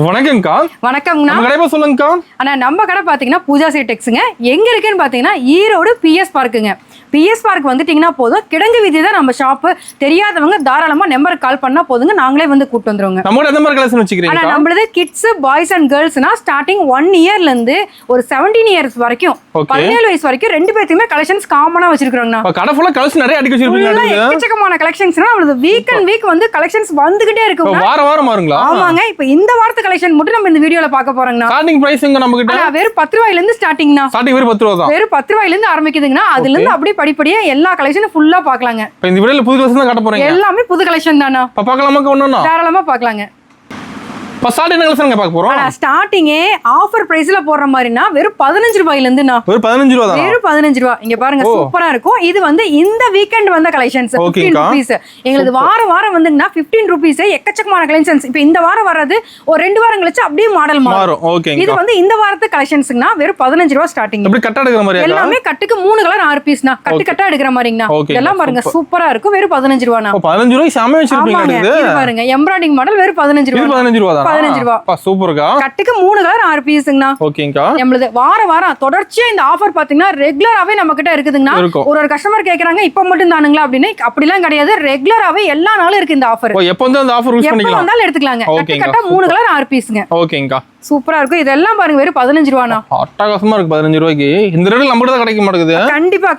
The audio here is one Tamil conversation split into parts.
வணக்கம்க்கா. வணக்கம்ண்ணா. நம்ம கடை சொல்லுங்கக்கா. அண்ணா நம்ம கடை பார்த்தீங்கன்னா பூஜா சிடெக்ஸுங்க. எங்க இருக்குன்னு பார்த்தீங்கன்னா ஈரோடு பிஎஸ் பார்க்குங்க. பிஎஸ் பார்க் வந்துட்டீங்கன்னா போதும், கிடங்கு வீதி தான் நம்ம ஷாப்பு. தெரியாதவங்க தாராளமா நம்பருக்கு கால் பண்ணா போதுங்க, நாங்களே வந்து கூட்டு வந்துருவோங்க. நம்மளோட எந்த மாதிரி கலெக்ஷன் வச்சுக்கிறீங்க? நம்மளது கிட்ஸ் பாய்ஸ் அண்ட் கேர்ள்ஸ்னா ஸ்டார்டிங் 1 இயர்ல இருந்து ஒரு 17 இயர்ஸ் வரைக்கும் 17 வயசு வரைக்கும் ரெண்டு பேருக்குமே கலெக்ஷன்ஸ் காமனா வச்சிருக்காங்க. கடை ஃபுல்லா கலெக்ஷன் நிறைய அடிக்க வச்சிருக்கீங்க. எக்கச்சக்கமான கலெக்ஷன்ஸ்னா நம்மளது வீக் அண்ட் வீக் வந்து கலெக்ஷன்ஸ் வந்துகிட்டே இருக்குங்க. வாரம் மாறுங்களா? ஆமாங்க. இப்போ இந்த வாரத்து கலெக்ஷன் மட்டும் நம்ம இந்த வீடியோல பார்க்க போறோம்னா ஸ்டார்டிங் பிரைஸ்ங்க நம்ம கிட்ட வெறும் 10 ரூபாயில இருந்து ஸ்டார்டிங்னா. ஸ்டார்டிங் வெறும் 10 ரூபாய் தான். வெறும் 10 ரூபாயில இருந்து ஆரம்பிக்குதுங்கனா. அதுல இருந்து அப்படியே படிப்படியா எல்லா கலெக்ஷனும் ஃபுல்லா பார்க்கலாங்க. இப்போ இந்த வீடியோல புது கலெக்ஷன் தான் காட்ட போறீங்க. எல்லாமே புது கலெக்ஷன் தானா. பார்க்கலாமா ஒண்ணா? தாராளமா பார்க்கலாங்க. ஸ்டார்டிங் கலெக்ஷன் பார்க்க போறோம். ஸ்டார்டிங்கே ஆஃபர் பிரைஸ்ல போடுற மாதிரினா வெறும் 15 ரூபாயில இருந்துனா. வெறும் 15 ரூபாய் தான். வெறும் 15 ரூபாய். இங்க பாருங்க சூப்பரா இருக்கும். இது வந்து இந்த வீக்கெண்ட் வந்த கலெக்ஷன்ஸ் 15 ரூபீஸ். எங்களுக்கு வாரம் வந்துன்னா 15 ரூபீஸ் எக்கச்சக்கமான கலெக்ஷன்ஸ். இப்போ இந்த வாரம் வர்றது ஒரு 2 வாரம் கழிச்சு அப்படியே மாடல் மாறும். ஓகேங்க. இது வந்து இந்த வாரத்து கலெக்ஷன்ஸ்னா வெறும் 15 ரூபாய் ஸ்டார்டிங். அப்படி கட்ட எடுக்கிற மாதிரி எல்லாமே கட்டுக்கு 3 கலர் 6 பீஸ்னா. கட்டா எடுக்கிற மாதிரிங்கனா. இதெல்லாம் பாருங்க சூப்பரா இருக்கும். வெறும் 15 ரூபாய்னா. 15 ரூபாய் சாமே வச்சிருப்பீங்க. இது பாருங்க எம்ப்ராய்டிங் மாடல் வெறும் 15 ரூபாய். 15 ரூபாய் தான். 15 ரூபாய். சூப்பர்க்கா. கட்டுக்கு 3 கலர் 6 பீஸ்ங்கனா. ஓகேங்கா. நம்மளது வாரம் தொடர்ச்சியா இந்த ஆஃபர் பாத்தீங்கன்னா ரெகுலராவே நம்ம கிட்ட இருக்குதுங்கனா. ஒரு கஸ்டமர் கேக்குறாங்க இப்ப மட்டும் தானுங்களா அப்படினே. அப்படிலாம் கிடையாது. ரெகுலராவே எல்லா நாளும் இருக்கு இந்த ஆஃபர். எப்போ வந்து அந்த ஆஃபர் யூஸ் பண்ணிக்கலாம். எப்போ வந்தாலும் எடுத்துக்கலாங்க. கட்டா 3 கலர் 6 பீஸ்ங்க. ஓகேங்கா. சூப்பரா இருக்கும். இதெல்லாம் பாருங்க வெறும் 15 ரூபாய்னா. அட்டகாசமா இருக்கு 15 ரூபாய்க்கு. இந்த ரேட்ல நம்ம தான் கிடைக்க மாட்டேங்குது.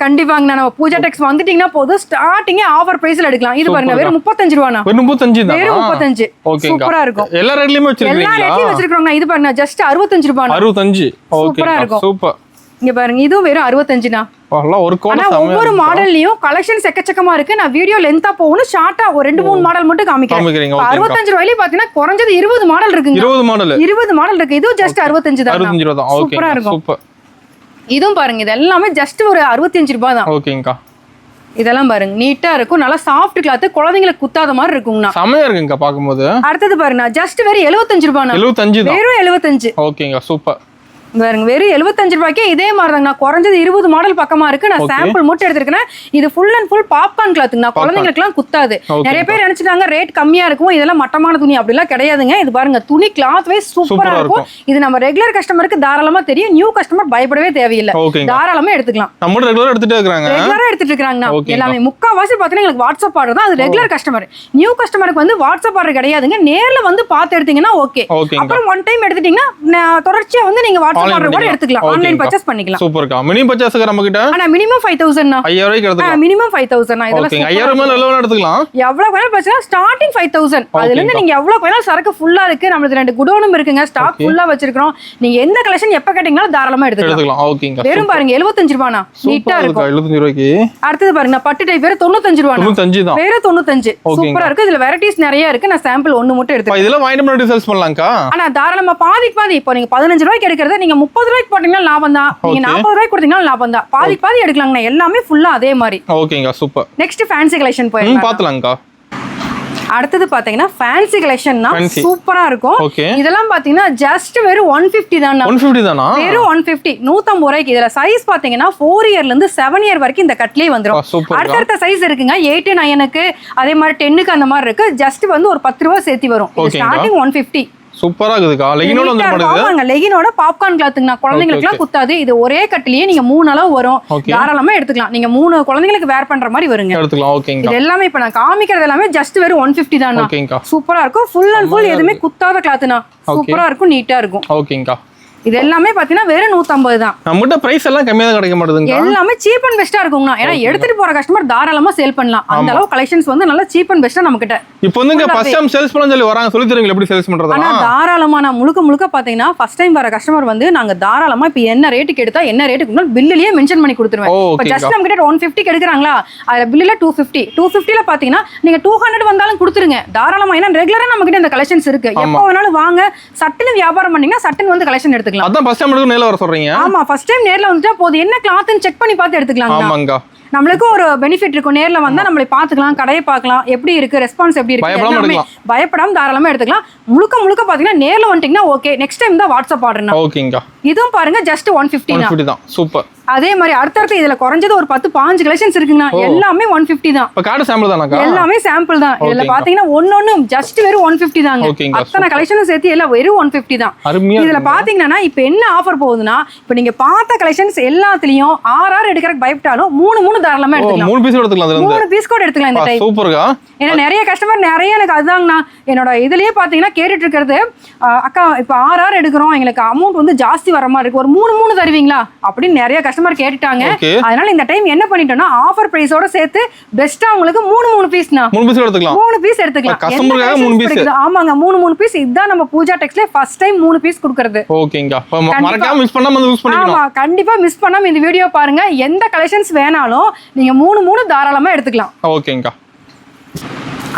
கண்டிப்பாங்க. நம்ம பூஜா டெக்ஸ் வந்துட்டீங்கன்னா போதும் ஸ்டார்டிங்கே ஆஃபர் பிரைஸ்ல எடுக்கலாம். இது பாருங்க வெறும் 35 ரூபாய்னா. வெறும் 35 தான். வெறும் 35. சூப்பரா இருக்கும். எல்லா ரேட்லயுமே வச்சிருக்கீங்க. எல்லா ரேட்லயும் வச்சிருக்காங்க. இது பாருங்க ஜஸ்ட் 65 ரூபாய்னா. 65. சூப்பரா இருக்கும். சூப்பர். இங்க பாருங்க இதுவும் வெறும் 65னா. ஒவ்வொரு மாடல்லயும் கலெக்ஷன்ஸ் எக்கச்சக்கமா இருக்கு. நான் வீடியோ லென்த்தா போகணும், ஷார்ட்டா ஒரு 2-3 மாடல் மட்டும் காமிக்கிறேன். 65 ரூபாயிலே பாத்தீங்கன்னா குறைஞ்சது 20 மாடல் இருக்குங்க. 20 மாடல் இருக்கு. இதுவும் ஜஸ்ட் 65 தான். 65 ரூபாய் தான். சூப்பரா இருக்கும். இதுவும் பாருங்க இது எல்லாமே ஜஸ்ட் ஒரு 65 ரூபாய் தான். ஓகேங்கா. இதெல்லாம் பாருங்க நீட்டா இருக்கும். நல்லா சாஃப்ட் கிளாத், குழந்தைங்களுக்கு குத்தாத மாதிரி இருக்குங்கண்ணா. செமையா இருக்குங்க பாக்கும்போது. அடுத்தது பாருங்க ஜஸ்ட் வெறும் 75 ரூபாய். 75 தான். வெறும் 75. ஓகேங்க சூப்பர். பாருங்க வெறும் 75 ரூபாய்க்கே இதே மாதிரி தாங்க. குறைஞ்சது 20 மாடல் பக்கமா இருக்கு. நான் சாம்பிள் மட்டும் எடுத்துருக்கேன். இது ஃபுல் அண்ட் ஃபுல் பாப்கார்ன் கிளாத்துங்க. குழந்தைங்களுக்கு எல்லாம் குத்தாது. நிறைய பேர் நினைச்சிட்டாங்க ரேட் கம்மியா இருக்கும், இதெல்லாம் மட்டமான துணி அப்படிலாம் கிடையாதுங்க. இது பாருங்க துணி கிளாத் வைஸ் சூப்பரா இருக்கும். இது நம்ம ரெகுலர் கஸ்டமருக்கு தாராளமா தெரியும். நியூ கஸ்டமர் பயப்படவே தேவையில்லை. தாராளமா எடுத்துக்கலாம். நம்ம ரெகுலரா எடுத்துட்டு இருக்காங்க. ரெகுலரா எடுத்துட்டு இருக்காங்க. எல்லாமே முக்காவாசி பாத்தீங்கன்னா எனக்கு வாட்ஸ்அப் ஆர்டர் தான். அது ரெகுலர் கஸ்டமர். நியூ கஸ்டமருக்கு வந்து வாட்ஸ்அப் ஆர்டர் கிடையாதுங்க. நேர்ல வந்து பார்த்து எடுத்தீங்கன்னா ஓகே. அப்புறம் ஒன் டைம் எடுத்துட்டீங்கன்னா தொடர்ச்சியா வந்து நீங்க வாட்ஸ்அப் ஆர்டர் கூட எடுத்துக்கலாம். ஆன்லைன் பர்ச்சேஸ் பண்ணிக்கலாம். சூப்பர்க்கா. மினிமம் பர்ச்சேஸ் நம்ம கிட்ட ஆனா மினிமம் 5000 னா. 5000 ரூபாய்க்கு எடுத்துக்கலாம். மினிமம் 5000 னா. இதெல்லாம் ஓகே. 5000 மேல எவ்வளவு எடுத்துக்கலாம்? எவ்வளவு வேணா பர்ச்சேஸ் ஸ்டார்டிங் 5000. அதுல இருந்து நீங்க எவ்வளவு வேணா சரக்கு ஃபுல்லா இருக்கு. நமக்கு 2 குடோனும் இருக்குங்க. ஸ்டாக் ஃபுல்லா வச்சிருக்கோம். நீங்க எந்த கலெக்ஷன் எப்ப கேட்டீங்கனாலும் தாராளமா எடுத்துக்கலாம். ஓகேங்க. வெறும் பாருங்க 75 ரூபாய்னா. நீட்டா இருக்கும். 75 ரூபாய்க்கு. அடுத்து பாருங்க பட்டு டைப் வெறும் 95 ரூபாய்னா. 95 தான். வெறும் 95. சூப்பரா இருக்கு. இதுல வெரைட்டிஸ் நிறைய இருக்கு. நான் சாம்பிள் ஒன்னு மட்டும் எடுத்துக்கிறேன். இதெல்லாம் வாங்கிட்டு வந்து சேல்ஸ் பண்ணலாம்க்கா. ஆனா தாராளமா பாதி இப்போ நீங்க 15 ரூபாய்க்கு எடுக்கிறத நீங்க 30 ரூபாய்க்கு போட்டீங்கன்னா லாபம் தான். நீங்க 40 ரூபாய்க்கு கொடுத்தீங்கன்னா லாபம் தான். பாதி எடுக்கலாங்கண்ணா. எல்லாமே ஃபுல்லா அதே மாதிரி. ஓகேங்க சூப்பர். நெக்ஸ்ட் ஃபேன்சி கலெக்ஷன் போயிடலாம். பாத்துலாம்க்கா. அடுத்தது பாத்தீங்கன்னா ஃபேன்சி கலெக்ஷன்னா சூப்பரா இருக்கும். இதெல்லாம் பாத்தீங்கன்னா ஜஸ்ட் வெறும் 150 தானா. 150 தானா? வெறும் 150. 150 ரூபாய்க்கு. இதுல சைஸ் பாத்தீங்கன்னா 4 இயர்ல இருந்து 7 இயர் வரைக்கும் இந்த கட்லயே வந்துரும். அடுத்த சைஸ் இருக்குங்க. 8, 9க்கு அதே மாதிரி 10க்கு அந்த மாதிரி இருக்கு. ஜஸ்ட் வந்து ஒரு 10 ரூபாய் சேர்த்து வரும். ஸ்டார்டிங் 150. சூப்பரா இருக்குதுக்கா. லெகினோட வந்து போடுது. ஆமாங்க லெகினோட பாப்கார்ன் கிளாத்துங்க. குழந்தைகளுக்குலாம் குத்தாது. இது ஒரே கட்டிலேயே நீங்க 3 அளவு வரும். தாராளமா எடுத்துக்கலாம். நீங்க 3 குழந்தைகளுக்கு வேர் பண்ற மாதிரி வருங்க. எடுத்துக்கலாம். ஓகேங்க. இது எல்லாமே இப்ப நான் காமிக்கிறது எல்லாமே ஜஸ்ட் வெறும் 150 தானா. ஓகேங்க. சூப்பரா இருக்கும். ஃபுல் அண்ட் ஃபுல் எதுமே குத்தாத கிளாத்னா. சூப்பரா இருக்கும். நீட்டா இருக்கும். ஓகேங்க. இது எல்லாமே பாத்தீங்கன்னா வெறும் 150 தான். நம்மகிட்ட பிரைஸ் எல்லாம் கம்மியா தான் கிடைக்க மாட்டேங்குது. எல்லாமே சீப் அண்ட் பெஸ்டா இருக்குங்க. ஏன்னா எடுத்துட்டு போற கஸ்டமர் தாராளமா சேல் பண்ணலாம். அந்த அளவு கலெக்ஷன்ஸ் வந்து நல்லா சீப் அண்ட் பெஸ்டா நம்ம கிட்ட. இப்போ வந்து ஃபர்ஸ்ட் டைம் சேல்ஸ் பண்ணனும் சொல்லி வராங்க. சொல்லி தரீங்க எப்படி சேல்ஸ் பண்றதா? ஆனா தாராளமா நான் முழுக்க பாத்தீங்கன்னா ஃபர்ஸ்ட் டைம் வர கஸ்டமர் வந்து நாங்க தாராளமா இப்போ என்ன ரேட்டுக்கு எடுத்தா என்ன ரேட்டுக்கு பில்லிலேயே மென்ஷன் பண்ணி கொடுத்துருவேன். இப்போ ஜஸ்ட் நம்ம கிட்ட 150 க்கு எடுக்கறாங்களா, அதுல பில்லில 250. 250ல பாத்தீங்கன்னா நீங்க 200 வந்தாலும் கொடுத்துருங்க தாராளமா. ஏன்னா ரெகுலரா நம்ம கிட்ட இந்த கலெக்ஷன்ஸ் இருக்கு. எப்போ வேணாலும் வாங்க. சட்டுன்னு வியாபாரம் பண்ணீங்கன்னா சட்டுன்னு வந்து கலெக்ஷன் எடுத்துக்கலாம். அதான் ஃபர்ஸ்ட் டைம் நேர்ல வர சொல்றீங்க. ஆமா ஃபர்ஸ்ட் டைம் நேர்ல வந்துட்டா போதும். என்ன கிளாத்னு செக் பண்ணி பார்த்து எடுத்துக்கலாம். ஆமாங்க. நம்மளுக்கு ஒரு பெனிஃபிட் இருக்கும். நேர்ல வந்தா நம்மளை பாத்துக்கலாம், கடையை பார்க்கலாம், எப்படி இருக்கு ரெஸ்பான்ஸ் எப்படி இருக்கு பயப்படாம தாராளமா எடுத்துக்கலாம். முழுக்க பாத்தீங்கன்னா நேர்ல வந்துட்டீங்கன்னா ஓகே. நெக்ஸ்ட் டைம் தான் வாட்ஸ்அப் ஆர்டர்னா. ஓகேங்க. இதுவும் பாருங்க ஜஸ்ட் 150 தான். சூப்பர். அதே மாதிரி அடுத்தடுத்து இதுல குறைஞ்சது ஒரு 10-15 கலெக்ஷன்ஸ் இருக்குங்கண்ணா எல்லாமே 150 தான். இப்ப கார்டு சாம்பிள் தானக்கா? எல்லாமே சாம்பிள் தான். இதுல பாத்தீங்கன்னா ஒன்னொன்னு ஜஸ்ட் வெறும் 150 தாங்க. அத்தனை கலெக்ஷனும் சேர்த்து எல்லாம் வெறும் 150 தான். இதுல பாத்தீங்கன்னா இப்ப என்ன ஆஃபர் போகுதுன்னா இப்ப நீங்க பார்த்த கலெக்ஷன்ஸ் எல்லாத்துலயும் 6 எடுக்கிறதுக்கு பயப்பட்டாலும் 3 தாராளமா எடுத்துக்கலாம். 3 பீஸ் எடுத்துக்கலாம். 3 பீஸ் கூட எடுத்துக்கலாம் இந்த டைம். சூப்பர்க்கா. ஏன்னா நிறைய கஸ்டமர் நிறைய எனக்கு அதுதாங்கண்ணா என்னோட இதுலயே பாத்தீங்கன்னா கேட்டுட்டு இருக்கிறது, அக்கா இப்ப 6 எடுக்கிறோம் எங்களுக்கு அமௌண்ட் வந்து ஜாஸ்தி வர மாதிரி இருக்கு, ஒரு 3 தருவீங்களா அப்படின்னு நிறைய கஸ்டமர் கேட்டுட்டாங்க. அதனால இந்த டைம் என்ன பண்ணிட்டோம்னா ஆஃபர் பிரைஸோட சேர்த்து பெஸ்டா உங்களுக்கு 3 பீஸ்னா 3 பீஸ் எடுத்துக்கலாம். 3 பீஸ் எடுத்துக்கலாம். கஸ்டமருக்காக 3 பீஸ். ஆமாங்க 3 பீஸ். இதுதான் நம்ம பூஜா டெக்ஸ்ல ஃபர்ஸ்ட் டைம் 3 பீஸ் கொடுக்கிறது. ஓகேங்கா. மறக்காம மிஸ் பண்ணாம வந்து யூஸ் பண்ணிக்கணும். ஆமா கண்டிப்பா மிஸ் பண்ணாம இந்த வீடியோ பாருங்க. எந்த கலெக்ஷன்ஸ் வேணாலும் நீங்க 3 தாராளமா எடுத்துக்கலாம். ஓகேங்கா.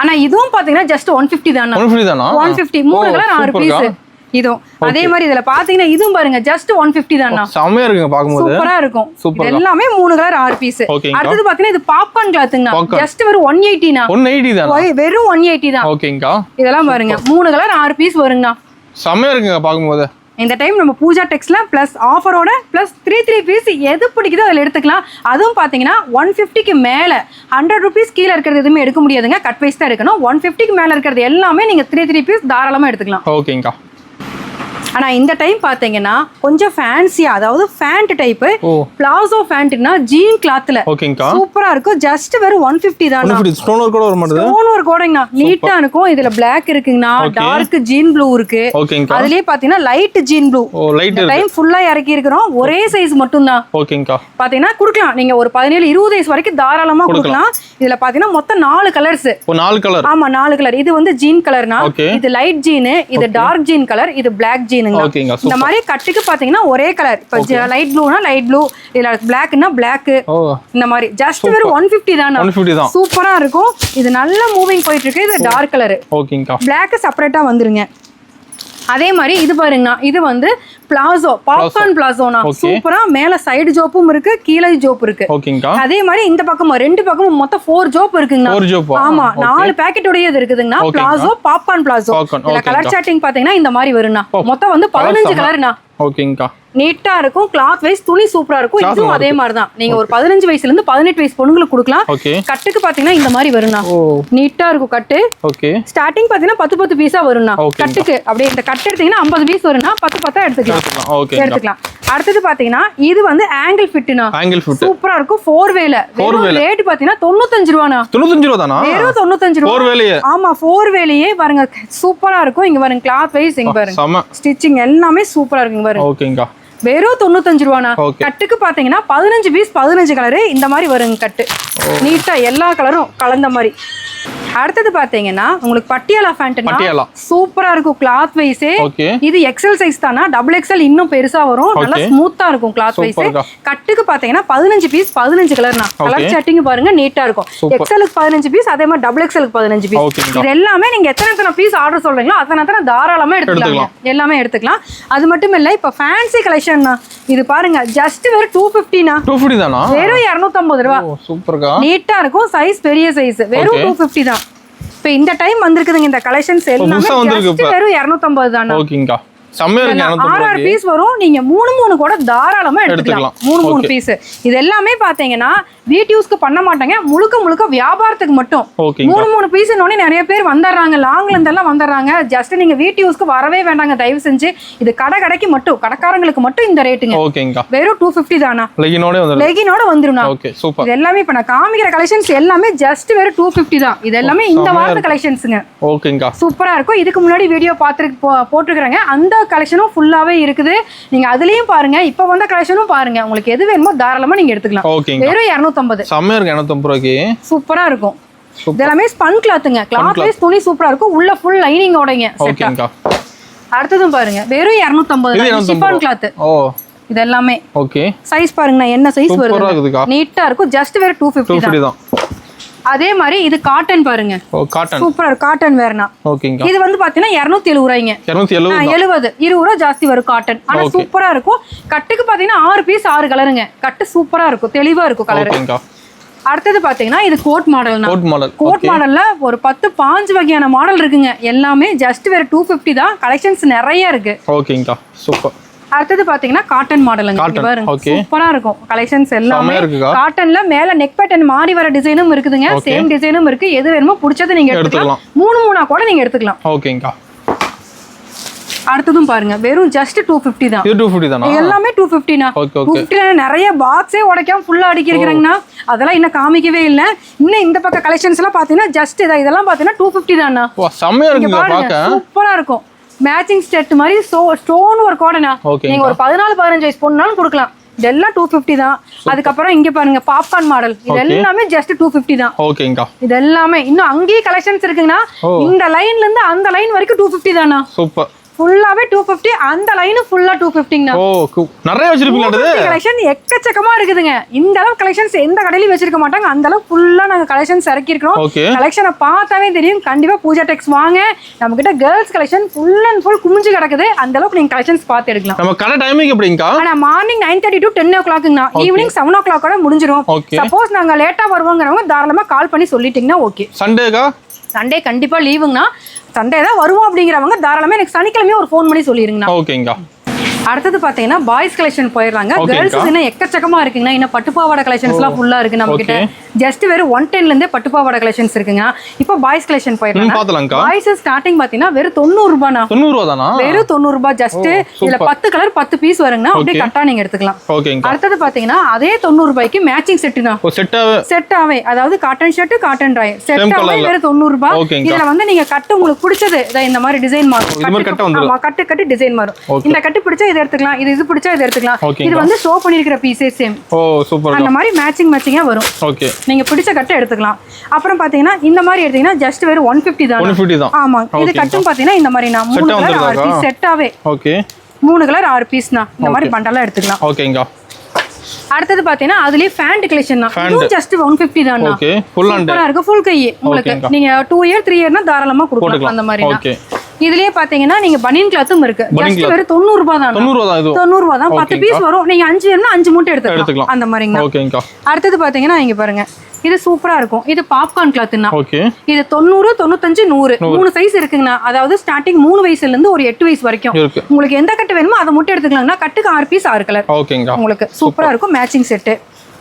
ஆனா இதுவும் பாத்தீங்கன்னா ஜஸ்ட் 150 தானா? 150 தானா? 150 3 கலர் 6 பீஸ். இதுவும் அதே மாதிரி இதுல பாத்தீங்கன்னா இதுவும் பாருங்க ஜஸ்ட் 150 தானா? செமையா இருக்குங்க பாக்கும்போது. சூப்பரா இருக்கும். இது எல்லாமே 3 கலர் 6 பீஸ். அடுத்து பாத்தீங்கன்னா இது பாப்கார்ன் கிளாத்ங்கனா ஜஸ்ட் வெறும் 180 னா. 180 தானா? வெறும் 180 தான். ஓகேங்கா. இதெல்லாம் பாருங்க 3 கலர் 6 பீஸ் வருங்கண்ணா. செமையா இருக்குங்க பாக்கும்போது. இந்த டைம் நம்ம பூஜா டெக்ஸ்ல பிளஸ் ஆஃபரோட பிளஸ் 3 பீஸ் எது பிடிக்குதோ அதில் எடுத்துக்கலாம். அதுவும் பார்த்தீங்கன்னா 150க்கு மேலே 100 rupees கீழே இருக்கிறது எதுவுமே எடுக்க முடியாதுங்க. கட் வைஸ் தான் எடுக்கணும். 150க்கு மேலே இருக்கிறது எல்லாமே நீங்கள் 3 பீஸ் தாராளமாக எடுத்துக்கலாம். ஓகேங்கா. ஆனால் இந்த டைம் பார்த்தீங்கன்னா கொஞ்சம் ஃபேன்சியா, அதாவது ஃபேண்ட் டைப்பு பிளாசோ ஃபேண்ட்னா ஜீன் கிளாத்ல சூப்பரா இருக்கும். ஜஸ்ட் வெறும் 150 தான். ஸ்டோன் ஒர்க் கூட வர மாட்டேங்குது. ஸ்டோன் ஒர்க் கூடங்கண்ணா நீட்டா இருக்கும். இதுல பிளாக் இருக்குங்கண்ணா, டார்க் ஜீன் ப்ளூ இருக்கு. அதுலயே பாத்தீங்கன்னா லைட் ஜீன் ப்ளூ. டைம் ஃபுல்லா இறக்கி இருக்கிறோம். ஒரே சைஸ் மட்டும் தான். ஓகேங்கா. பாத்தீங்கன்னா குடுக்கலாம். நீங்க ஒரு 17-20 வயசு வரைக்கும் தாராளமா குடுக்கலாம். இதுல பாத்தீங்கன்னா மொத்தம் 4 கலர்ஸ். 4 கலர். ஆமா 4 கலர். இது வந்து ஜீன் கலர்னா, இது லைட் ஜீன், இது டார்க் ஜீன் கலர், இது பிளாக் ஜீன். இந்த மாதிரி கட்டுக்கு பாத்தீங்கன்னா ஒரே கலர். இப்ப லைட் ப்ளூனா லைட் ப்ளூ, இல்ல பிளாக்னா பிளாக். இந்த மாதிரி ஜஸ்ட் வெறும் 150 தான். சூப்பரா இருக்கும். இது நல்ல மூவிங் போயிட்டு இருக்கு. இது டார்க் கலர். ஓகேங்கா. பிளாக் செப்பரேட்டா வந்துருங்க. அதே மாதிரி இது பாருங்கண்ணா, இது வந்து பிளாசோ, பாப்கார்ன் பிளாசோனா சூப்பரா. மேல சைடு ஜோப்பும் இருக்கு, கீழே ஜோப் இருக்கு. அதே மாதிரி இந்த பக்கமும் 2 பக்கமும் மொத்தம் 4 ஜோப் இருக்குங்கண்ணா. ஆமா 4 பேக்கெட் உடையது இருக்குதுங்கண்ணா. Palazzo, popcorn palazzo. இதுல கலர் சார்ட்டிங் பாத்தீங்கன்னா இந்த மாதிரி வரும்ண்ணா. மொத்தம் வந்து 15 கலர்னா. ஓகேங்கா. நீட்டா இருக்கும். கிளாத் வைஸ் துணி சூப்பரா இருக்கும். இதுவும் அதே மாதிரி தான். நீங்க ஒரு 15 வயசுல இருந்து 18 வயசு பொண்ணுங்களுக்கு கொடுக்கலாம். கட்டுக்கு பாத்தீங்கன்னா இந்த மாதிரி வரும்ண்ணா. நீட்டா இருக்கும் கட்டு. ஸ்டார்டிங் பாத்தீங்கன்னா 10 பீஸா வரும்ண்ணா கட்டுக்கு. அப்படியே இந்த கட்டு எடுத்தீங்கன்னா 50 பீஸ் வரும்னா 10 எடுத்துக்கலாம். அடுத்தது பாத்தீங்கன்னா இது வந்து ஆங்கிள் ஃபிட்னா. சூப்பரா இருக்கும். 4 வேல. ரேட் பாத்தீங்கன்னா 95 ரூபானா. 95 ரூபா தானா? வெறும் 95 ரூபா. 4 வேலையே. ஆமா 4 வேலையே பாருங்க. சூப்பரா இருக்கும். இங்க பாருங்க கிளாத் வைஸ் இங்க பாருங்க. ஸ்டிச்சிங் எல்லாமே சூப்பரா இருக்குங்க பாருங்க. ஓகேங்கா. வெறும் 95 ரூபானா. கட்டுக்கு பாத்தீங்கன்னா 15 பீஸ் 15 கலரு இந்த மாதிரி வருங்க கட்டு. நீட்டா எல்லா கலரும் கலந்த மாதிரி. அடுத்தது பாத்தீங்கன்னா உங்களுக்கு பட்டியாலா ஃபேண்ட்னா சூப்பரா இருக்கும். கிளாத் வைஸ் இது எக்ஸல் சைஸ் தானா, டபுள் எக்ஸல் இன்னும் பெருசா வரும். நல்லா ஸ்மூத்தா இருக்கும் கிளாத் வைஸ். கட்டுக்கு பாத்தீங்கன்னா 15 பீஸ் 15 கலர்னா. கலர் சார்ட்டிங் பாருங்க நீட்டா இருக்கும். எக்ஸலுக்கு 15 பீஸ், அதே மாதிரி டபுள் எக்ஸலுக்கு 15 பீஸ். இது எல்லாமே நீங்க எத்தனை பீஸ் ஆர்டர் சொல்றீங்களோ அத்தனை தாராளமா எடுத்துக்கலாம். எல்லாமே எடுத்துக்கலாம். அது மட்டும் இல்ல இப்ப ஃபேன்சி கலெக்ஷன்னா இது பாருங்க ஜஸ்ட் வெறும் 250னா. 250 தானா? வெறும் 250 ரூபாய். சூப்பர்க்கா. நீட்டா இருக்கும். சைஸ் பெரிய சைஸ். வெறும் 250 தான். இப்போ இந்த டைம் வந்திருக்குதுங்க இந்த கலெக்ஷன்ஸ் எல்லாமே ஜஸ்ட் வெறும் 250 தானா. ஓகேங்கா. செம்மையா இருக்கு. 6 பீஸ் வரும். நீங்க 3 கூட தாராளமா எடுத்துக்கலாம். 3 பீஸ். இது எல்லாமே பாத்தீங்கன்னா வீட் யூஸ்க்கு பண்ண மாட்டாங்க. முழுக்க வியாபாரத்துக்கு மட்டும். 3 பீஸ் இன்னொன்னு நிறைய பேர் வந்துடுறாங்க. லாங்ல இருந்தெல்லாம் வந்துடுறாங்க. ஜஸ்ட் நீங்க வீட் யூஸ்க்கு வரவே வேண்டாங்க தயவு செஞ்சு. இது கடைக்கு மட்டும், கடைக்காரங்களுக்கு மட்டும் இந்த ரேட்டுங்க. ஓகேங்கா. வெறும் 250 தானா. லெகினோட வந்துரும்னா. Okay super. இது எல்லாமே இப்ப நான் காமிக்கிற கலெக்ஷன்ஸ் எல்லாமே ஜஸ்ட் வெறும் 250 தான். இது எல்லாமே இந்த வாரத்து கலெக்ஷன்ஸ்ங்க. ஓகேங்கா. சூப்பரா இருக்கும். இதுக்கு முன்னாடி வீடியோ போட்டுருக்காங்க. அந்த கலெக்ஷனும் ஃபுல்லாவே இருக்குது. நீங்க அதுலயும் பாருங்க. இப்ப வந்த கலெக்ஷனும் பாருங்க. உங்களுக்கு எது வேணுமோ தாராளமா நீங்க எடுத்துக்கலாம். வெறும் 250. செம்மையா இருக்கு. 250 ரூபாய்க்கு சூப்பரா இருக்கும். இதெல்லாமே ஸ்பன் கிளாத்ங்க. கிளாத் வைஸ் துணி சூப்பரா இருக்கும். உள்ள ஃபுல் லைனிங் ஓடங்க. ஓகேங்கா. அடுத்ததும் பாருங்க வெறும் 250 ஷிஃபான் கிளாத். ஓ இது எல்லாமே ஓகே. சைஸ் பாருங்க என்ன சைஸ் வருது. நீட்டா இருக்கும். ஜஸ்ட் வெறும் 250 தான். அதே மாதிரி இது காட்டன் பாருங்க. காட்டன் சூப்பரா காட்டன் வேர்னா. ஓகேங்க. இது வந்து பாத்தீங்கன்னா 270 ரூபாய்ங்க. 270 20 ரூபா ஜாஸ்தி வரும் காட்டன். ஆனா சூப்பரா இருக்கும். கட்டுக்கு பாத்தீங்கன்னா 6 பீஸ் 6 கலருங்க. கட்டு சூப்பரா இருக்கும். தெளிவா இருக்கும் கலர். அடுத்தது பாத்தீங்கன்னா இது கோட் மாடல்னா. கோட் மாடல்ல ஒரு 10-15 வகையான மாடல் இருக்குங்க. எல்லாமே ஜஸ்ட் வேற 250 தான். கலெக்ஷன்ஸ் நிறைய இருக்கு. ஓகேங்கா. சூப்பர். அடுத்தது பாத்தீங்கன்னா காட்டன் மாடலுங்க. Cotton, பாருங்க okay. சூப்பரா இருக்கும் கலெக்ஷன்ஸ் எல்லாமே. செமையா இருக்குக்கா. காட்டன்ல மேல நெக் பேட்டர்ன் மாறி வர டிசைனும் இருக்குதுங்க. சேம் டிசைனும் இருக்கு. எது வேணுமோ பிடிச்சதை நீங்க எடுத்துக்கலாம். மூணா கூட நீங்க எடுத்துக்கலாம். ஓகேங்கா. அடுத்ததும் பாருங்க வெறும் ஜஸ்ட் 250 தான். இது 250 தானா? எல்லாமே 250 னா. 250 நிறைய பாக்ஸே உடைக்காம ஃபுல்லா அடிக்கிறீங்கனா அதெல்லாம் இன்னும் காமிக்கவே இல்ல. இன்னும் இந்த பக்க கலெக்ஷன்ஸ் எல்லாம் பாத்தீங்கன்னா ஜஸ்ட் இதெல்லாம் பாத்தீங்கன்னா 250 தானா. வா செமையா இருக்குங்க பாக்க. சூப்பரா இருக்கும். மேட்சிங் செட் மாதிரி ஸ்டோன் ஒர்க் ஓடனா. நீங்க ஒரு 14 15 வயசு பொண்ணுனாலும் கொடுக்கலாம். இதெல்லாம் 250 தான். அதுக்கு அப்புறம் இங்க பாருங்க பாப்கார்ன் மாடல். இது எல்லாமே ஜஸ்ட் 250 தான். ஓகேங்கா. இது எல்லாமே இன்னும் அங்கேயே கலெக்ஷன்ஸ் இருக்குங்கனா இந்த லைன்ல இருந்து அந்த லைன் வரைக்கும் 250 தானா. சூப்பர். ஃபுல்லாவே 250 அந்த லைன் ஃபுல்லா 250 னா. நிறைய வச்சிருப்பீங்களா? கலெக்ஷன் எக்கச்சக்கமா இருக்குதுங்க. இந்த அளவு கலெக்ஷன்ஸ் எந்த கடையிலயும் வச்சிருக்க மாட்டாங்க. அந்த அளவு ஃபுல்லா நாங்க கலெக்ஷன்ஸ் இறக்கி இருக்கோம். கலெக்ஷனை பார்த்தாவே தெரியும். கண்டிப்பா பூஜா டெக்ஸ் வாங்க. நம்ம கிட்ட girls collection full and full குமிஞ்சு கிடக்குது. அந்த அளவுக்கு நீங்க கலெக்ஷன்ஸ் பார்த்து எடுக்கலாம். நம்ம கடை டைமிங் எப்படிங்கா? ஆனா மார்னிங் 9:30 to 10 o'clockங்கனா. ஈவினிங் 7 o'clock ஓட முடிஞ்சிரும். சப்போஸ் நாங்க லேட்டா வருவோங்கறவங்க தாராளமா கால் பண்ணி சொல்லிட்டீங்கன்னா ஓகே. சண்டேக்கா? சண்டே கண்டிப்பா லீவுங்கனா. சண்டே தான் வருவோம் அப்படிங்கிறவங்க தாராளமா எனக்கு சனிக்கிழமையே ஒரு ஃபோன் பண்ணி சொல்லிருங்கண்ணா. ஓகேங்கா. அடுத்தது பாத்தீங்கன்னா பாய்ஸ் கலெக்ஷன் போயிடலாங்க. கேர்ள்ஸ் இன்னும் எக்கச்சக்கமா இருக்குங்க. இன்னும் பட்டுப்பாவாடை கலெக்ஷன்ஸ்லாம் ஃபுல்லா இருக்கு நம்ம கிட்ட. ஜஸ்ட் வெறும் 110 ல இருந்தே பட்டுப்பாவாடை கலெக்ஷன்ஸ் இருக்குங்க. இப்போ பாய்ஸ் கலெக்ஷன் போயிடலாம். பாய்ஸ் ஸ்டார்டிங் பாத்தீங்கன்னா வெறும் 90 ரூபாய்னா. 90 ரூபாய் தானா? வெறும் 90 ரூபாய் ஜஸ்ட். இதுல 10 கலர் 10 பீஸ் வருங்கனா. அப்படியே கட்டா நீங்க எடுத்துக்கலாம். ஓகேங்க. அடுத்தது பாத்தீங்கன்னா அதே 90 ரூபாய்க்கு மேட்சிங் செட்னா. செட்டாவே அதாவது காட்டன் ஷர்ட் காட்டன் ட்ரை செட்டாவே வெறும் 90 ரூபாய். இதுல வந்து நீங்க கட்டு உங்களுக்கு பிடிச்சது இந்த மாதிரி டிசைன் மாறும். கட்டு டிசைன் மாறும். இந்த கட்டு பிடிச்சா இத எடுத்துக்கலாம். இது பிடிச்சா இத எடுத்துக்கலாம். இது வந்து ஷோ பண்ணிருக்கிற பீஸே சேம். சூப்பர். அந்த மாதிரி மேட்சிங்கா வரும். ஓகே. நீங்க பிடிச்ச கட்டை எடுத்துக்கலாம். அப்புறம் பாத்தீங்கன்னா இந்த மாதிரி எடுத்தீங்கன்னா ஜஸ்ட் வெறும் 150 தான். 150 தான். ஆமா. இது கட்டும் பாத்தீங்கன்னா இந்த மாதிரி நான் 3 கலர் 6 பீஸ் செட்டாவே. ஓகே. 3 கலர் 6 பீஸ்னா இந்த மாதிரி பண்டலா எடுத்துக்கலாம். ஓகேங்க. அடுத்து பாத்தீங்கன்னா அதுலயே ஃபேண்ட் கலெக்ஷன் தான். இது ஜஸ்ட் 150 தான். ஓகே. Full hand. சூப்பரா இருக்கு. ஃபுல் கை உங்களுக்கு. நீங்க 2 இயர் 3 இயர்னா தாராளமா கொடுக்கலாம் அந்த மாதிரி. ஓகே. இதுலயே பாத்தீங்கன்னா நீங்க பனியன் கிளாத்தும் இருக்கு. ஜஸ்ட் வெறும் 90 ரூபாய் தான். 90 ரூபாய் தான் இது. 90 ரூபாய் தான். 10 பீஸ் வரும். நீங்க 5 வேணும்னா 5 மூட்டை எடுத்துக்கலாம். அந்த மாதிரிங்க. ஓகேங்க. அடுத்து பாத்தீங்கன்னா இங்க பாருங்க. இது சூப்பரா இருக்கும். இது பாப்கார்ன் கிளாத்னா. ஓகே. இது 90 95 100 மூணு சைஸ் இருக்குங்கண்ணா. அதாவது ஸ்டார்டிங் 3 வயசுல இருந்து ஒரு 8 வயசு வரைக்கும் உங்களுக்கு எந்த கட்டு வேணுமோ அதை மட்டும் எடுத்துக்கலாம்னா. கட்டுக்கு 6 பீஸ் 6 கலர். ஓகேங்க. உங்களுக்கு சூப்பரா இருக்கும் மேட்சிங் செட்.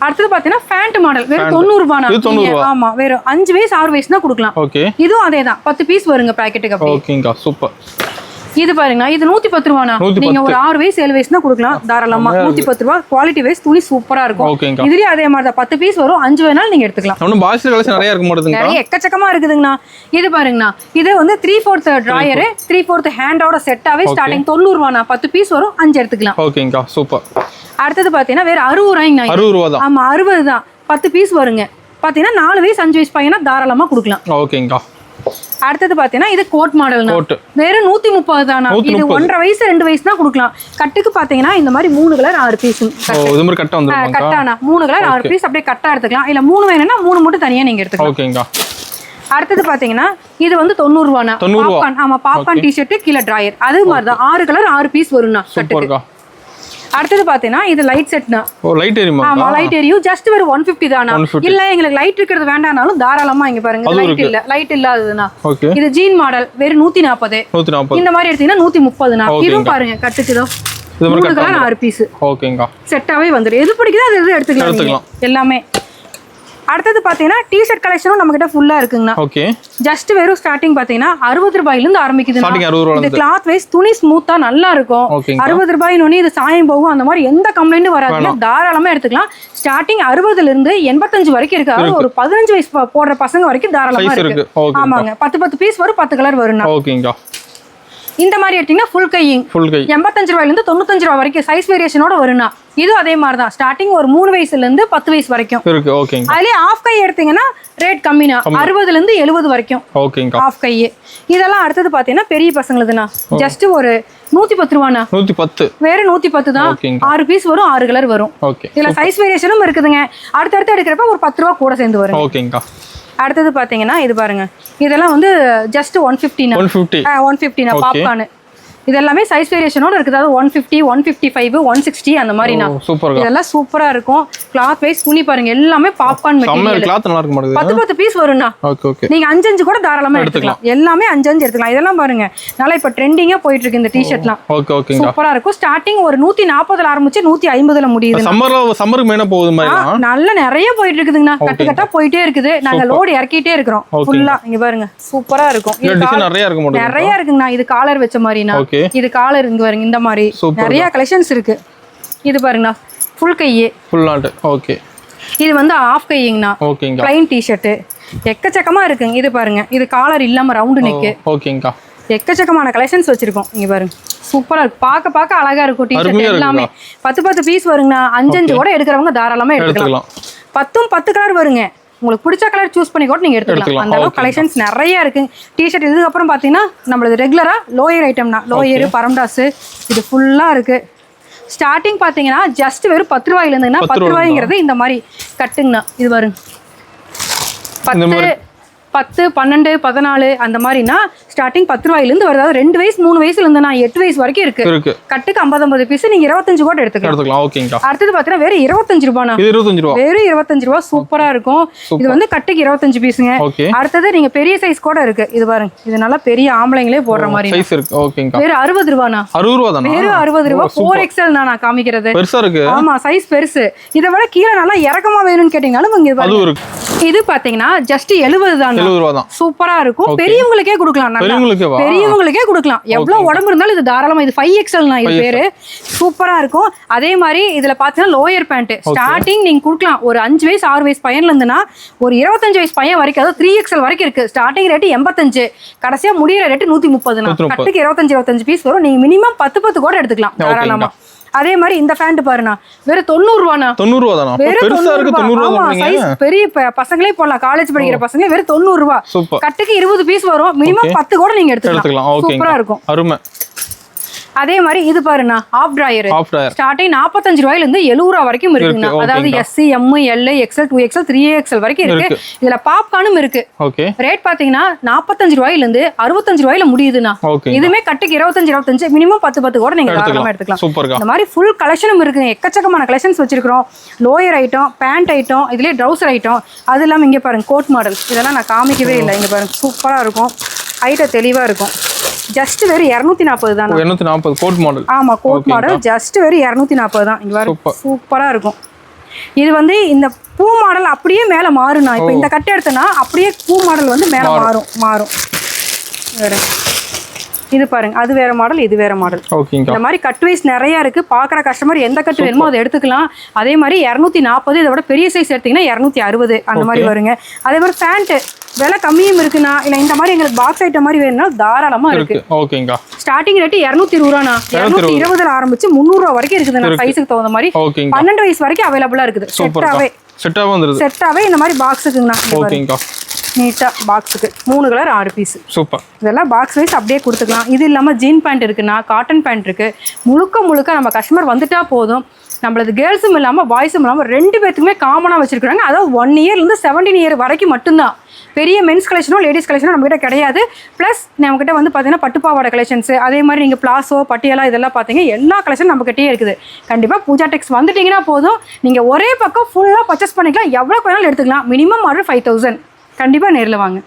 அடுத்து பாத்தீங்கன்னா ஃபேண்ட் மாடல் வெறும் 90 ரூபாய். ஆமா வெறும் 5 வயசு 6 வயசுனா கொடுக்கலாம். ஓகே. இதுவும் அதேதான் 10 பீஸ் வருங்க பாக்கெட்டுக்கு அப்படியே. ஓகேங்க. சூப்பர். இது பாருங்க இது 110 ரூபாய்னா. நீங்க ஒரு 6 வயசு 7 வயசுனா கொடுக்கலாம் தாராளமா. 110 ரூபாய். குவாலிட்டி வைஸ் துணி சூப்பரா இருக்கும். இதுலயே அதே மாதிரி தான் 10 பீஸ் வரும். 5 வேணாலும் நீங்க எடுத்துக்கலாம். இன்னும் பாய்ஸ் கலெக்ஷன் நிறைய இருக்கு மாட்டதுங்க. நிறைய எக்கச்சக்கமா இருக்குதுங்கண்ணா. இது பாருங்கண்ணா இது வந்து 3/4 டிராயர் 3/4 ஹேண்டோட செட்டாவே ஸ்டார்டிங் 90 ரூபாய்னா. 10 பீஸ் வரும். 5 எடுத்துக்கலாம். ஓகேங்க. சூப்பர். அடுத்து பாத்தீங்கன்னா வேற 60 ரூபாய்ங்க. 60 ரூபாய் தான். ஆமா 60 தான். 10 பீஸ் வருங்க. பாத்தீங்கன்னா 4 வயசு 5 வயசு பையனா தாராளமா கொடுக்கலாம். ஓகேங்க. அடுத்து பாத்தீங்கன்னா இது கோட் மாடல் வெறும் 130 தானா. இது 1.5 வயசு 2 வயசு தான் கொடுக்கலாம். கட்டுக்கு பாத்தீங்கன்னா இந்த மாதிரி 3 கலர் 6 பீஸ். இது மாதிரி கட்ட வந்துரும். கட்டானா 3 கலர் 6 பீஸ் அப்படியே கட்டா எடுத்துக்கலாம். இல்ல 3 வேணும்னா 3 மட்டும் தனியா நீங்க எடுத்துக்கலாம். ஓகேங்க. அடுத்து பாத்தீங்கன்னா இது வந்து 90 ரூபாய்னா. பாப்கார்ன். ஆமா பாப்கார்ன் டி-ஷர்ட் கீழ டிராயர். அது மாதிரி தான் 6 கலர் 6 பீஸ் வரும்னா கட்டுக்கு. அடுத்து பாத்தீங்கன்னா இது லைட் செட்னா. ஓ லைட் எரியுமா? ஆமா லைட் எரியும். ஜஸ்ட் வெறும் 150 தானா. இல்ல உங்களுக்கு லைட் இருக்கிறது வேண்டாம்னாலும் தாராளமா இங்க பாருங்க லைட் இல்லாததுனா. இது ஜீன் மாடல் வெறும் 140. இந்த மாதிரி எடுத்தீங்கன்னா 130 னா. இதுவும் பாருங்க கட்டுக்கு இதோ 3 கலர் 6 பீஸ். ஓகேங்க. செட்டாவே வந்துரும். எது பிடிக்குதோ அது எடுத்துக்கலாம் எல்லாமே. அடுத்து பாத்தீங்கன்னா டி-ஷர்ட் கலெக்ஷனும் நம்ம கிட்ட ஃபுல்லா இருக்குங்கண்ணா. ஓகே. ஜஸ்ட் வெறும் ஸ்டார்டிங் பாத்தீங்கன்னா 60 ரூபாயில இருந்து ஆரம்பிக்குது. இது கிளாத் வைஸ் துணி ஸ்மூத்தா நல்லா இருக்கும். 60 ரூபாய்னு இது சாயம் போகும் அந்த மாதிரி எந்த கம்ப்ளைண்டும் வராது. தாராளமா எடுத்துக்கலாம். ஸ்டார்டிங் 60 ல இருந்து 85 வரைக்கும் இருக்கு. அதாவது ஒரு 15 வயசு போடுற பசங்க வரைக்கும் தாராளமா இருக்கு. ஆமாங்க 10 பீஸ் வரும். 10 கலர் வரும்னா. ஓகேங்க. இந்த மாதிரி எடுத்தீங்கன்னா ஃபுல் கையிங் 85 ரூபாயில இருந்து 95 ரூபாய் வரைக்கும் சைஸ் வேரியேஷனோட வரும்னா. இது அதே மாதிரி தான் ஸ்டார்டிங் ஒரு 3 வயசுல இருந்து 10 வயசு வரைக்கும் இருக்கு. ஓகேங்க. அதுலயே ஆஃப் கை எடுத்தீங்கன்னா ரேட் கம்மினா 60 ல இருந்து 70 வரைக்கும். ஓகேங்க. ஆஃப் கை இதெல்லாம் அடுத்து பாத்தீங்கன்னா பெரிய பசங்களுதுனா ஜஸ்ட் ஒரு 110 ரூபாய்னா. 110 வேற 110 தான். 6 பீஸ் வரும். 6 கலர் வரும். ஓகே. இதுல சைஸ் வேரியேஷனும் இருக்குதுங்க. அடுத்து எடுக்கிறப்ப ஒரு 10 ரூபாய் கூட சேர்ந்து வரும். ஓகேங்க. அடுத்து பாத்தீங்கன்னா இது பாருங்க இதெல்லாம் வந்து ஜஸ்ட் 150 னா. 150 னா பாப்கார்ன். இது எல்லாமே சைஸ் வேரியேஷனோட இருக்குது. அதாவது 150, 155, 160 அந்த மாதிரினா சூப்பர். இதெல்லாம் சூப்பரா இருக்கும். கிளாத் வைஸ் துணி பாருங்க எல்லாமே பாப்கார்ன் மெட்டீரியல். கிளாத் நல்லா இருக்கு மாட்டேங்குது. 10 பீஸ் வரும்னா. நீங்க 5 கூட தாராளமா எடுத்துக்கலாம். எல்லாமே 5 எடுத்துக்கலாம். இதெல்லாம் பாருங்க நல்லா இப்ப ட்ரெண்டிங்கா போயிட்டு இருக்கு இந்த டி-ஷர்ட்லாம். சூப்பரா இருக்கும். ஸ்டார்டிங் ஒரு 140ல ஆரம்பிச்சு 150ல முடியுது. சம்மருக்கு மேல போகுது மாதிரி நல்ல நிறைய போயிட்டு இருக்குதுங்கண்ணா. கட்டு கட்டா போயிட்டே இருக்குது. நாங்க லோட் இறக்கிட்டே இருக்கிறோம் ஃபுல்லா. இங்க பாருங்க சூப்பரா இருக்கும். நிறைய இருக்குங்கண்ணா. இது காலர் வச்ச மாதிரினா, இது காலர் இங்க பாருங்க இந்த மாதிரி நிறைய கலெக்ஷன்ஸ் இருக்கு. இது பாருங்கண்ணா ஃபுல் கையே ஃபுல் ஹேண்ட். ஓகே. இது வந்து ஆஃப் கைங்கண்ணா. ஓகேங்க. ப்ளைன் டி-ஷர்ட் எக்கச்சக்கமா இருக்குங்க. இது பாருங்க இது காலர் இல்லாம ரவுண்ட் நெக். ஓகேங்கா. எக்கச்சக்கமான கலெக்ஷன்ஸ் வச்சிருக்கோம். இங்க பாருங்க சூப்பரா இருக்கு. பார்க்க அழகா இருக்கும் டி-ஷர்ட் எல்லாமே. 10 பீஸ் வருங்கண்ணா. 5 கூட எடுக்கிறவங்க தாராளமா எடுத்துக்கலாம். 10 கலர் வருங்க. உங்களுக்கு பிடிச்ச கலர் சூஸ் பண்ணி கூட நீங்க எடுத்துக்கலாம். அந்த அளவுக்கு கலெக்ஷன்ஸ் நிறைய இருக்கு. டி-ஷர்ட் இதுக்கு அப்புறம் பாத்தீங்கன்னா நம்மளது ரெகுலரா லோயர் ஐட்டம்னா லோயர் பரம்டாஸ் இது ஃபுல்லா இருக்கு. ஸ்டார்டிங் பாத்தீங்கன்னா ஜஸ்ட் வெறும் 10 ரூபாயில இருந்துன்னா 10 ரூபாய்ங்கிறது இந்த மாதிரி கட்டுங்கண்ணா. இது பாருங்க 10, 10, 12, 14 அந்த மாதிரினா ஸ்டார்டிங் 10 ரூபாயிலிருந்து வருது. அதாவது 2 வயசு 3 வயசுல இருந்து 8 வயசு வரைக்கும் இருக்கு. கட்டுக்கு 50 பீஸ் நீங்க 25 கூட எடுத்துக்கலாம். அடுத்தது பாத்தீங்கன்னா வெறும் 25 ரூபாய்னா. வெறும் 25 ரூபாய் சூப்பரா இருக்கும். இது வந்து கட்டுக்கு 25 பீஸுங்க. அடுத்தது நீங்க பெரிய சைஸ் கூட இருக்கு. இது பாருங்க இது நல்லா பெரிய ஆம்பளைங்களே போடுற மாதிரி சைஸ் இருக்கு. ஓகேங்க. வெறும் 60 ரூபாய்னா. 60 ரூபாய் தானா? வெறும் 60 ரூபாய். 4XL நான் காமிக்கிறது. பெருசா இருக்கு. ஆமா சைஸ் பெருசு. இத விட கீழ நல்லா இறக்கமா வேணும்னு கேட்டீங்கனாலும் இங்க பாருங்க. இது பாத்தீங்கன்னா ஜஸ்ட் 70 தான். 70 ரூபாய் தான். சூப்பரா இருக்கும். பெரியவங்களுக்கே கொடுக்கலாம். பெரியவங்களுக்கே கொடுக்கலாம். எவ்வளவு உடம்பு இருந்தாலும் இது தாராளமா. இது 5XL இது பேரு. சூப்பரா இருக்கும். அதே மாதிரி இதுல பாத்தீங்கன்னா லோயர் பேண்ட் ஸ்டார்டிங் நீங்க கொடுக்கலாம். ஒரு 5 வயசு 6 வயசு பையன்ல இருந்துன்னா ஒரு 25 வயசு பையன் வரைக்கும் அதாவது 3XL வரைக்கும் இருக்கு. ஸ்டார்டிங் ரேட் 85, கடைசியா முடியிற ரேட் 130. கட்டுக்கு 25 பீஸ் வரும். நீங்க மினிமம் 10 கூட எடுத்துக்கலாம் தாராளமா. அதே மாதிரி இந்த பேண்ட் பாருண்ணா வெறும் 90 ரூபாய்னா. 90 ரூபாய் தானா? பெருசா இருக்கு. 90 ரூபாய் சைஸ் பெரிய பசங்களே போடலாம். காலேஜ் படிக்கிற பசங்களே வெறும் 90 ரூபாய். கட்டுக்கு 20 பீஸ் வரும். மினிமம் 10 கூட நீங்க எடுத்துக்கலாம். சூப்பரா இருக்கும். அருமை. அதே மாதிரி இது பாருண்ணா ஆஃப் டிராயர் ஸ்டார்டிங் 45 ரூபாயில இருந்து 70 ரூபாய் வரைக்கும் இருக்குங்க. அதாவது SC, M, L, XL, 2XL, 3XL வரைக்கும் இருக்கு. இதுல பாப்கார்னும் இருக்கு. ரேட் பாத்தீங்கன்னா 45 ரூபாயில இருந்து 65 ரூபாயில முடியுதுண்ணா. இதுமே கட்டுக்கு 25 மினிமம் 10 கூட நீங்க தாராளமா எடுத்துக்கலாம். இந்த மாதிரி ஃபுல் கலெக்ஷனும் இருக்குங்க. எக்கச்சக்கமான கலெக்ஷன்ஸ் வச்சிருக்கிறோம். லோயர் ஐட்டம், பேண்ட் ஐட்டம், இதுலயே ட்ரௌசர் ஐட்டம். அது இல்லாம இங்க பாருங்க கோட் மாடல். இதெல்லாம் நான் காமிக்கவே இல்லை. இங்க பாருங்க சூப்பரா இருக்கும். ஐட்டம் தெளிவா இருக்கும். ஜஸ்ட் வெறும் 240 தான். 240 கோட் மாடல். ஆமா கோட் மாடல் ஜஸ்ட் வெறும் 240 தான். இங்க பாருங்க சூப்பரா இருக்கும். இது வந்து இந்த பூ மாடல் அப்படியே மேல மாறுனா. இப்போ இந்த கட் எடுத்தனா அப்படியே பூ மாடல் வந்து மேல மாறும். இது பாருங்க அது வேற மாடல், இது வேற மாடல். இந்த மாதிரி கட் வைஸ் நிறைய இருக்கு. பாக்குற கஸ்டமர் எந்த கட் வேணுமோ அதை எடுத்துக்கலாம். அதே மாதிரி 240. இதை விட பெரிய சைஸ் எடுத்தீங்கன்னா 260 அந்த மாதிரி வருங்க. அதே மாதிரி பேண்ட் விலை கம்மியும் இருக்குண்ணா. இல்ல இந்த மாதிரி எங்களுக்கு பாக்ஸ் ஐட்டம் மாதிரி வேணும்னா தாராளமா இருக்கு. ஓகேங்க. Starting rate 220 ரூபாய்னா. 220ல ஆரம்பிச்சு 300 ரூபாய் வரைக்கும் இருக்குது. சைஸுக்கு தகுந்த மாதிரி 12 வயசு வரைக்கும் அவைலபிளா இருக்குது. செட்டாவே இந்த மாதிரி பாக்ஸுக்குங்கண்ணா. ஓகேங்க. நீட்டா பாக்ஸுக்கு 3 கலர் 6 பீஸ். சூப்பர். இதெல்லாம் பாக்ஸ் வைஸ் அப்படியே கொடுத்துக்கலாம். இது இல்லாம ஜீன் பேண்ட் இருக்குண்ணா, காட்டன் பேண்ட் இருக்கு. முழுக்க நம்ம கஸ்டமர் வந்துட்டா போதும். நம்மளது கேர்ள்ஸும் இல்லாமல் பாய்ஸும் இல்லாமல் 2 பேத்துக்குமே காமனாக வச்சிருக்காங்க. அதாவது 1 இயர்லேருந்து 17 இயர் வரைக்கும் மட்டும்தான். பெரிய மென்ஸ் கலெக்ஷனோ லேடிஸ் கலெக்ஷனோ நம்மகிட்ட கிடையாது. ப்ளஸ் நம்மகிட்ட வந்து பார்த்தீங்கன்னா பட்டுப்பாவாடை கலெக்ஷன்ஸ், அதே மாதிரி நீங்கள் பிளாஸோ பட்டியலா இதெல்லாம் பார்த்தீங்க எல்லா கலெக்ஷன் நம்மகிட்டயே இருக்குது. கண்டிப்பாக பூஜா டெக்ஸ் வந்துட்டீங்கன்னா போதும். நீங்கள் ஒரே பக்கம் ஃபுல்லாக பர்ச்சேஸ் பண்ணிக்கலாம். எவ்வளோ வேணாலும் எடுத்துக்கலாம். Minimum order 5000. கண்டிப்பாக நேரில் வாங்க.